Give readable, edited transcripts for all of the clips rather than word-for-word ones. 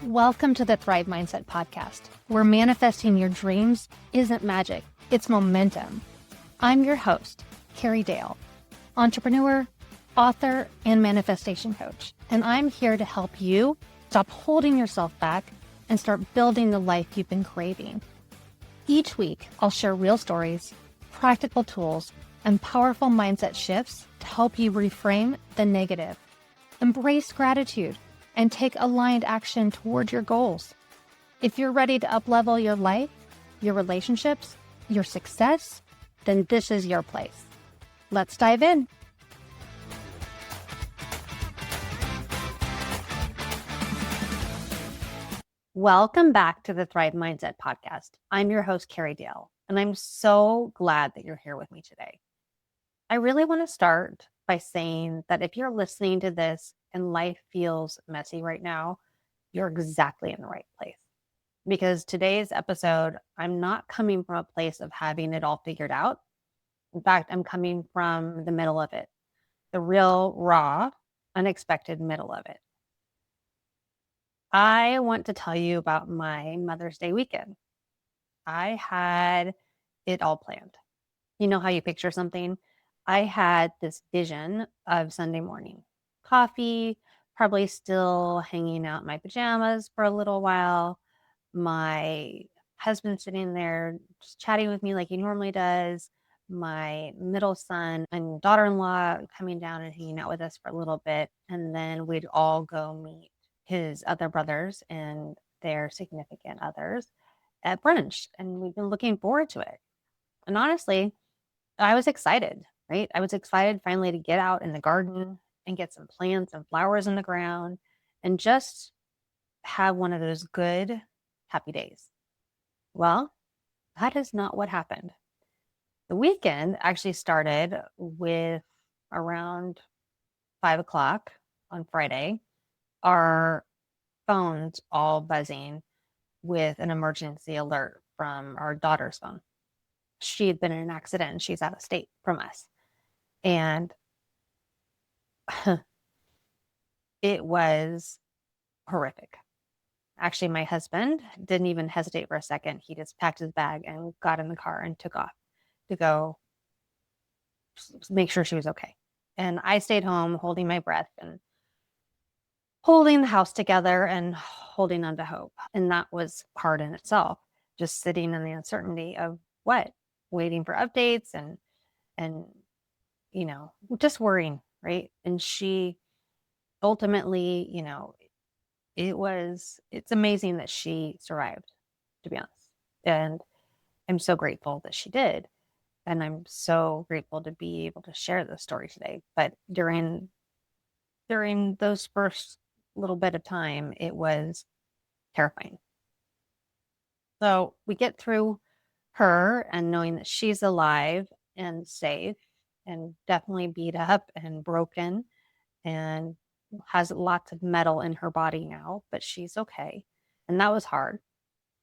Welcome to the Thrive Mindset Podcast, where manifesting your dreams isn't magic, it's momentum. I'm your host, Carrie Dahle, entrepreneur, author, and manifestation coach, and I'm here to help you stop holding yourself back and start building the life you've been craving. Each week, I'll share real stories, practical tools, and powerful mindset shifts to help you reframe the negative, embrace gratitude, and take aligned action toward your goals. If you're ready to up-level your life, your relationships, your success, then this is your place. Let's dive in. Welcome back to the Thrive Mindset Podcast. I'm your host, Carrie Dahle, and I'm so glad that you're here with me today. I really want to start by saying that if you're listening to this and life feels messy right now, you're exactly in the right place. Because today's episode, I'm not coming from a place of having it all figured out. In fact, I'm coming from the middle of it, the real, raw, unexpected middle of it. I want to tell you about my Mother's Day weekend. I had it all planned. You know how you picture something? I had this vision of Sunday morning. Coffee, probably still hanging out in my pajamas for a little while. My husband sitting there just chatting with me like he normally does. My middle son and daughter-in-law coming down and hanging out with us for a little bit. And then we'd all go meet his other brothers and their significant others at brunch. And we've been looking forward to it. And honestly, I was excited, right? I was excited finally to get out in the garden and get some plants and flowers in the ground and just have one of those good, happy days. Well, that is not what happened. The weekend actually started with around 5 o'clock on Friday, our phones all buzzing with an emergency alert from our daughter's phone. She had been in an accident and she's out of state from us. And it was horrific. Actually, my husband didn't even hesitate for a second. He just packed his bag and got in the car and took off to go make sure she was okay. And I stayed home holding my breath and holding the house together and holding on to hope. And that was hard in itself, just sitting in the uncertainty of what? Waiting for updates and just worrying, right? And she ultimately, it's amazing that she survived, to be honest. And I'm so grateful that she did. And I'm so grateful to be able to share this story today. But during those first little bit of time, it was terrifying. So we get through her and knowing that she's alive and safe and definitely beat up and broken and has lots of metal in her body now, but she's okay. And that was hard.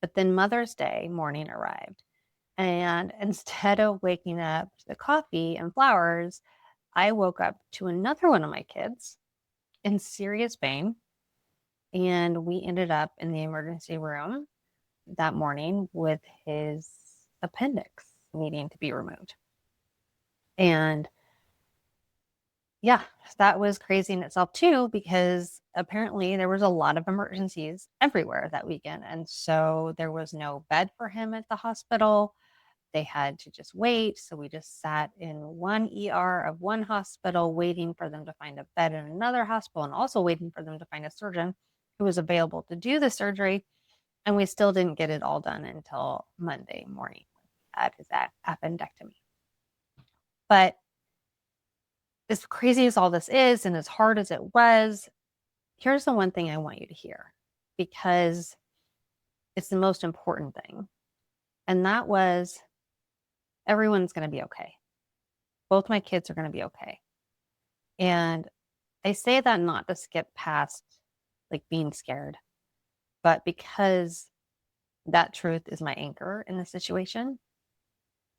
But then Mother's Day morning arrived. And instead of waking up to the coffee and flowers, I woke up to another one of my kids in serious pain. And we ended up in the emergency room that morning with his appendix needing to be removed. And yeah, that was crazy in itself too, because apparently there was a lot of emergencies everywhere that weekend. And so there was no bed for him at the hospital. They had to just wait. So we just sat in one ER of one hospital, waiting for them to find a bed in another hospital and also waiting for them to find a surgeon who was available to do the surgery. And we still didn't get it all done until Monday morning at his appendectomy. But as crazy as all this is and as hard as it was, here's the one thing I want you to hear, because it's the most important thing. And that was, everyone's going to be okay. Both my kids are going to be okay. And I say that not to skip past like being scared, but because That truth is my anchor in the situation.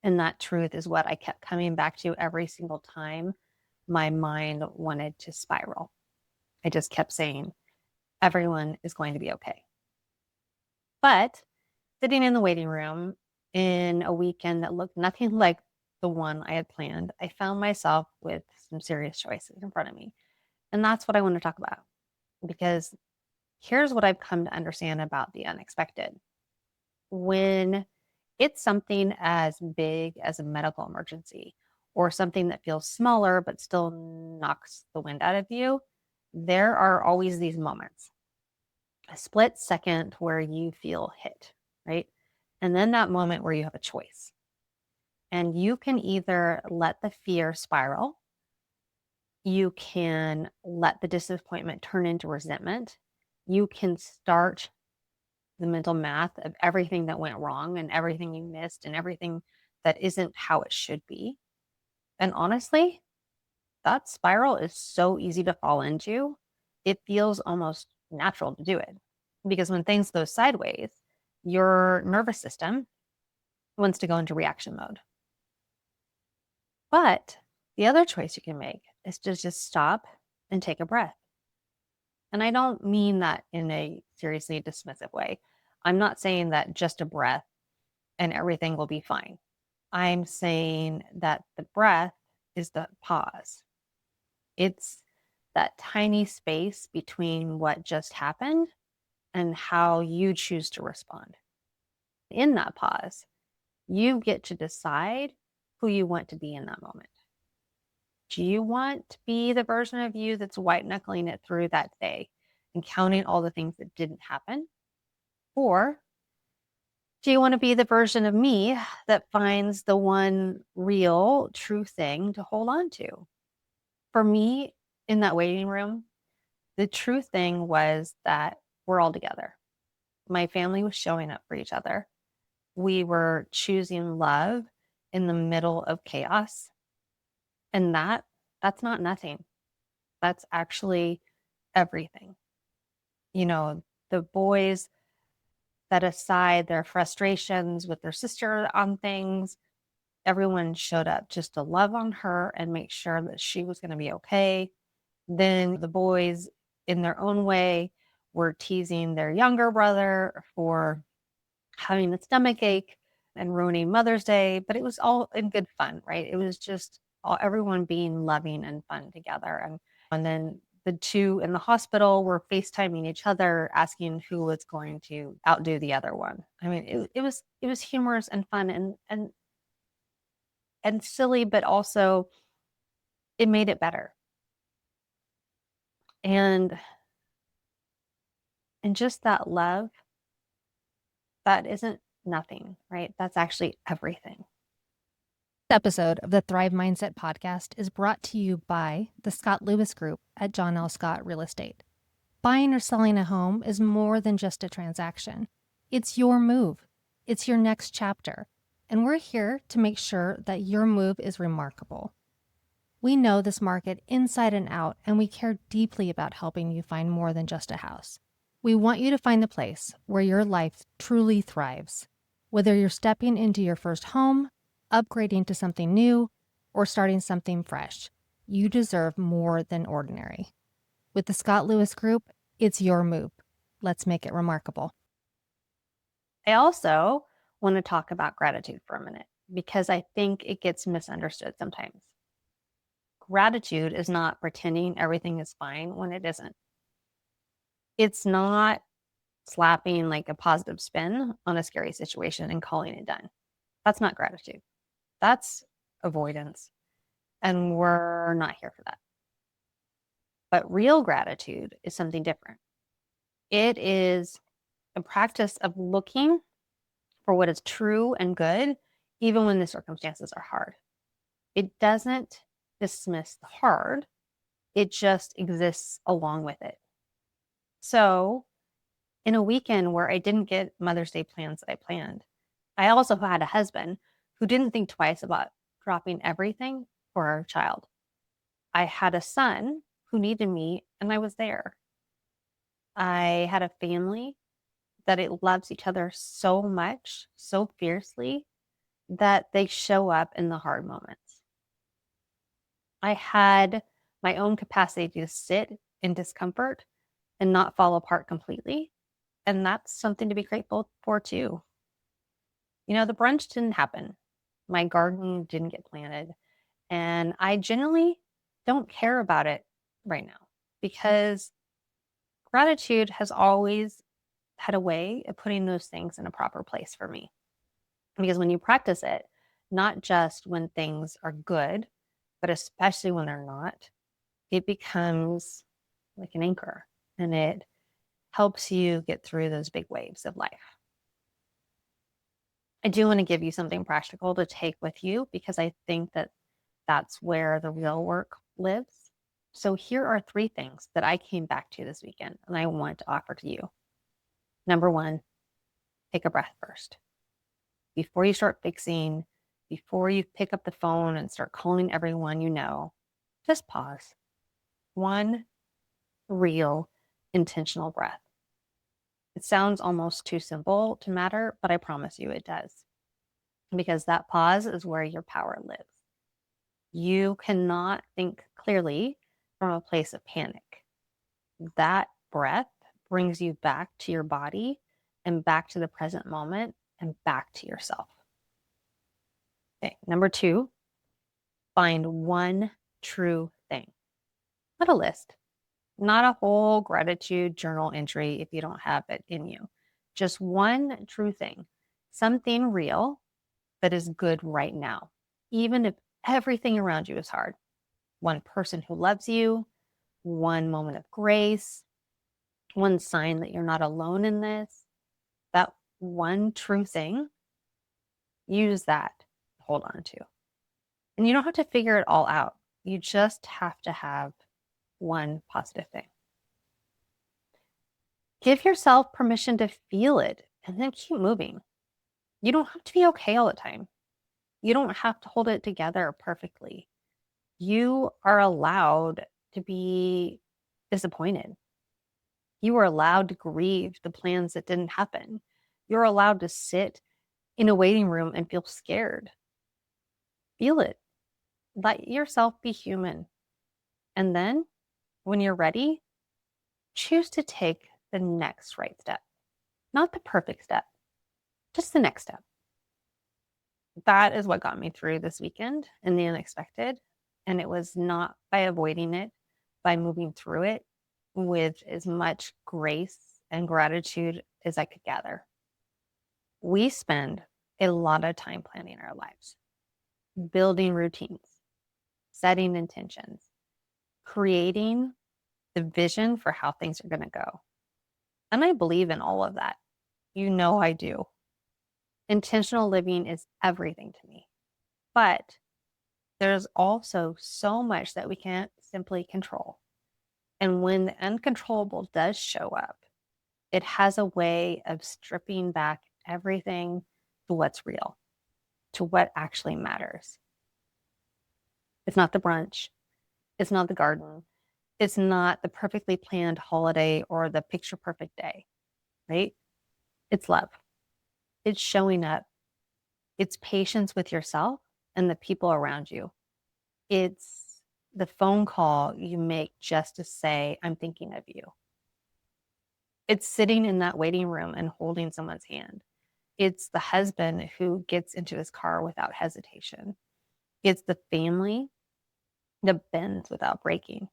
And that truth is what I kept coming back to every single time my mind wanted to spiral. I just kept saying, everyone is going to be okay. But sitting in the waiting room in a weekend that looked nothing like the one I had planned, I found myself with some serious choices in front of me. And that's what I want to talk about because here's what I've come to understand about the unexpected. When it's something as big as a medical emergency or something that feels smaller but still knocks the wind out of you, there are always these moments, a split second where you feel hit, right? And then that moment where you have a choice. And you can either let the fear spiral, you can let the disappointment turn into resentment, you can start the mental math of everything that went wrong and everything you missed and everything that isn't how it should be. And honestly, that spiral is so easy to fall into. It feels almost natural to do it because when things go sideways, your nervous system wants to go into reaction mode. But the other choice you can make is to just stop and take a breath. And I don't mean that in a seriously dismissive way. I'm not saying that just a breath and everything will be fine. I'm saying that the breath is the pause. It's that tiny space between what just happened and how you choose to respond. In that pause, you get to decide who you want to be in that moment. Do you want to be the version of you that's white knuckling it through that day and counting all the things that didn't happen? Or do you want to be the version of me that finds the one real, true thing to hold on to? For me, in that waiting room, the true thing was that we're all together. My family was showing up for each other. We were choosing love in the middle of chaos. And that's not nothing. That's actually everything. You know, the boys set aside their frustrations with their sister on things. Everyone showed up just to love on her and make sure that she was going to be okay. Then the boys, in their own way, were teasing their younger brother for having a stomach ache and ruining Mother's Day, but it was all in good fun, right? It was just everyone being loving and fun together. And then the two in the hospital were FaceTiming each other, asking who was going to outdo the other one. I mean, it was humorous and fun and silly, but also it made it better. And and just that love, that isn't nothing, right? That's actually everything. This episode of the Thrive Mindset podcast is brought to you by the Scott Lewis Group at John L. Scott Real Estate. Buying or selling a home is more than just a transaction. It's your move. It's your next chapter. And we're here to make sure that your move is remarkable. We know this market inside and out, and we care deeply about helping you find more than just a house. We want you to find the place where your life truly thrives. Whether you're stepping into your first home, upgrading to something new, or starting something fresh, you deserve more than ordinary. With the Scott Lewis Group, it's your move. Let's make it remarkable. I also want to talk about gratitude for a minute because I think it gets misunderstood sometimes. Gratitude is not pretending everything is fine when it isn't. It's not slapping like a positive spin on a scary situation and calling it done. That's not gratitude. That's avoidance. And we're not here for that. But real gratitude is something different. It is a practice of looking for what is true and good, even when the circumstances are hard. It doesn't dismiss the hard, it just exists along with it. So, in a weekend where I didn't get Mother's Day plans that I planned, I also had a husband who didn't think twice about dropping everything for our child. I had a son who needed me, and I was there. I had a family that it loves each other so much, so fiercely, that they show up in the hard moments. I had my own capacity to sit in discomfort and not fall apart completely. And that's something to be grateful for too. The brunch didn't happen. My garden didn't get planted. And I genuinely don't care about it right now because gratitude has always had a way of putting those things in a proper place for me. Because when you practice it, not just when things are good, but especially when they're not, it becomes like an anchor and it helps you get through those big waves of life. I do want to give you something practical to take with you because I think that that's where the real work lives. So here are 3 things that I came back to this weekend and I want to offer to you. Number 1, take a breath first. Before you start fixing, before you pick up the phone and start calling everyone you know, just pause. 1 real intentional breath. It sounds almost too simple to matter, but I promise you it does. Because that pause is where your power lives. You cannot think clearly from a place of panic. That breath brings you back to your body and back to the present moment and back to yourself. Okay, number 2, find 1 true thing. Not a list, not a whole gratitude journal entry if you don't have it in you. Just 1 true thing, something real that is good right now, even if everything around you is hard. 1 person who loves you, 1 moment of grace, 1 sign that you're not alone in this. That 1 true thing, use that to hold on to. And you don't have to figure it all out. You just have to have 1 positive thing. Give yourself permission to feel it and then keep moving. You don't have to be okay all the time. You don't have to hold it together perfectly. You are allowed to be disappointed. You are allowed to grieve the plans that didn't happen. You're allowed to sit in a waiting room and feel scared. Feel it. Let yourself be human. And then when you're ready, choose to take the next right step. Not the perfect step, just the next step. That is what got me through this weekend and the unexpected. And it was not by avoiding it, by moving through it with as much grace and gratitude as I could gather. We spend a lot of time planning our lives, building routines, setting intentions, creating the vision for how things are going to go. And I believe in all of that. I do. Intentional living is everything to me. But there's also so much that we can't simply control. And when the uncontrollable does show up, it has a way of stripping back everything to what's real, to what actually matters. It's not the brunch. It's not the garden. It's not the perfectly planned holiday or the picture perfect day, right? It's love. It's showing up. It's patience with yourself and the people around you. It's the phone call you make just to say, I'm thinking of you. It's sitting in that waiting room and holding someone's hand. It's the husband who gets into his car without hesitation. It's the family that bends without breaking.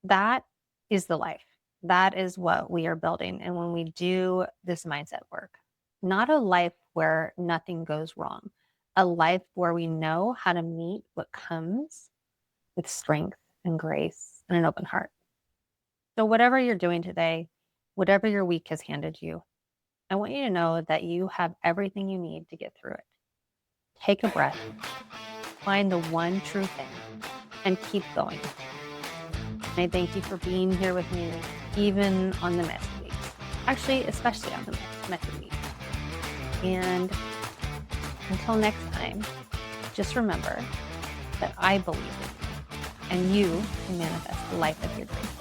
That is the life. That is what we are building. And when we do this mindset work, not a life where nothing goes wrong, a life where we know how to meet what comes with strength and grace and an open heart. So whatever you're doing today, whatever your week has handed you, I want you to know that you have everything you need to get through it. Take a breath, find the 1 true thing, and keep going. And I thank you for being here with me, even on the messy weeks. Actually, especially on the messy weeks. And until next time, just remember that I believe in you, and you can manifest the life of your dreams.